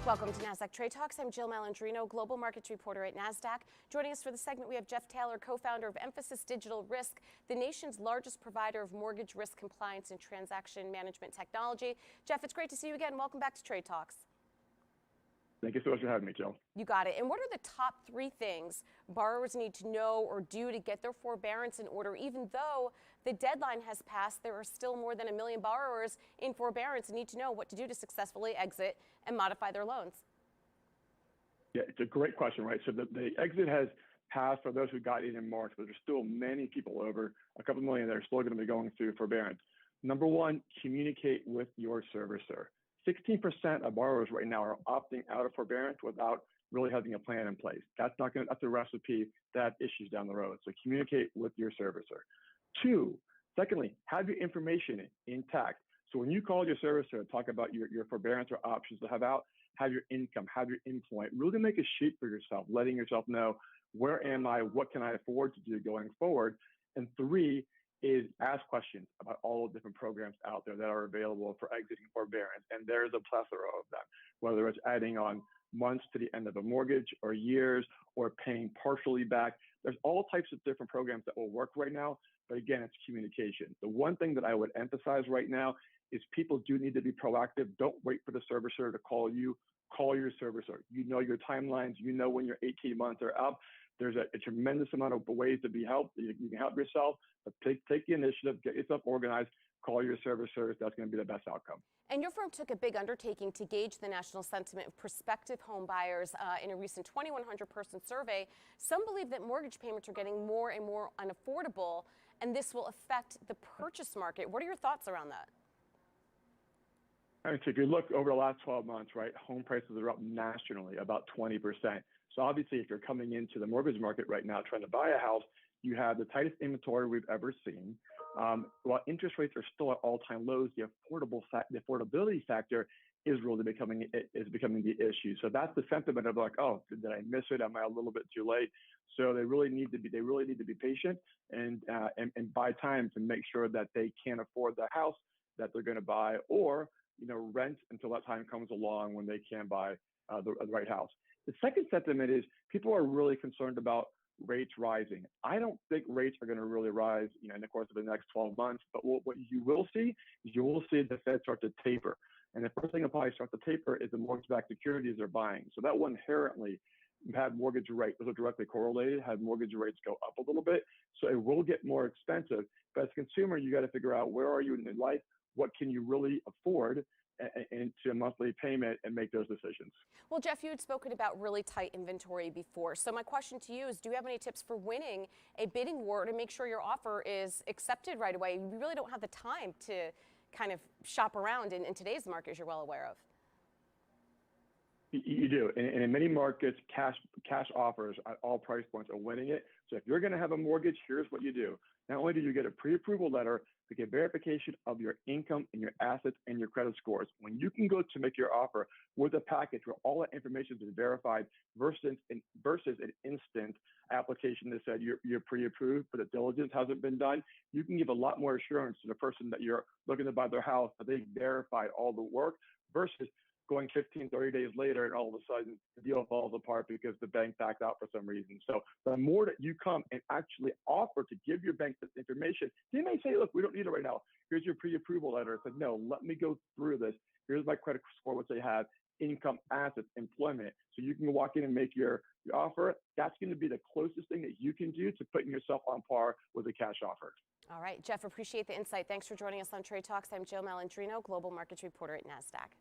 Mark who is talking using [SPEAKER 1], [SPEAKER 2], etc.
[SPEAKER 1] Welcome to Nasdaq Trade Talks. I'm Jill Malandrino, global markets reporter at Nasdaq. Joining us for the segment, we have Jeff Taylor, co-founder of Mphasis Digital Risk, the nation's largest provider of mortgage risk compliance and transaction management technology. Jeff, it's great to see you again. Welcome back to Trade Talks.
[SPEAKER 2] Thank you so much for having me, Jill.
[SPEAKER 1] You got it. And what are the top 3 things borrowers need to know or do to get their forbearance in order? Even though the deadline has passed, there are still more than 1 million borrowers in forbearance and need to know what to do to successfully exit and modify their loans.
[SPEAKER 2] Yeah, it's a great question, right? So the exit has passed for those who got in March, but there's still many people, over a couple million, that are still going to be going through forbearance. Number one, communicate with your servicer. 16% of borrowers right now are opting out of forbearance without really having a plan in place. That's a recipe that issues down the road. So communicate with your servicer. Secondly, have your information intact. So when you call your servicer and talk about your forbearance or options to have out, have your income, have your employment, really make a sheet for yourself, letting yourself know, where am I, what can I afford to do going forward? And 3 is ask questions about all the different programs out there that are available for exiting forbearance. And there's a plethora of them, whether it's adding on months to the end of a mortgage or years or paying partially back. There's all types of different programs that will work right now. But again, it's communication. The one thing that I would emphasize right now is people do need to be proactive. Don't wait for the servicer to call you. Call your servicer. You know your timelines. You know when your 18 months are up. There's a tremendous amount of ways to be helped. You can help yourself, but take the initiative, get yourself organized, call your servicers. That's going to be the best outcome.
[SPEAKER 1] And your firm took a big undertaking to gauge the national sentiment of prospective home buyers in a recent 2,100-person survey. Some believe that mortgage payments are getting more and more unaffordable, and this will affect the purchase market. What are your thoughts around that?
[SPEAKER 2] I mean, so if you look over the last 12 months, right, home prices are up nationally about 20%. So obviously, if you're coming into the mortgage market right now trying to buy a house, you have the tightest inventory we've ever seen. While interest rates are still at all-time lows, the affordability factor is really becoming the issue. So that's the sentiment of like, oh, did I miss it? Am I a little bit too late? So they really need to be patient and buy time to make sure that they can afford the house that they're going to buy, or rent until that time comes along when they can buy the right house. The second sentiment is people are really concerned about rates rising. I don't think rates are going to really rise, in the course of the next 12 months. But what you will see is the Fed start to taper. And the first thing they'll probably start to taper is the mortgage-backed securities they're buying. So that will inherently have mortgage rates, those are directly correlated, have mortgage rates go up a little bit. So it will get more expensive. But as a consumer, you got to figure out, where are you in life? What can you really afford into a monthly payment, and make those decisions. Well,
[SPEAKER 1] Jeff, you had spoken about really tight inventory before. So my question to you is, do you have any tips for winning a bidding war to make sure your offer is accepted right away? You really don't have the time to kind of shop around in today's market, as you're well aware of.
[SPEAKER 2] You do. And in many markets, cash offers at all price points are winning it. So if you're going to have a mortgage, here's what you do. Not only do you get a pre-approval letter, to get verification of your income and your assets and your credit scores. When you can go to make your offer with a package where all that information is verified versus an instant application that said you're pre-approved, but the diligence hasn't been done, you can give a lot more assurance to the person that you're looking to buy their house that they verified all the work, versus going 15, 30 days later and all of a sudden the deal falls apart because the bank backed out for some reason. So the more that you come and actually offer to give your bank this information, they may say, look, we don't need it right now. Here's your pre-approval letter. I said, no, let me go through this. Here's my credit score, what they have, income, assets, employment. So you can walk in and make your offer. That's going to be the closest thing that you can do to putting yourself on par with a cash offer.
[SPEAKER 1] All right, Jeff, appreciate the insight. Thanks for joining us on Trade Talks. I'm Jill Malandrino, global markets reporter at Nasdaq.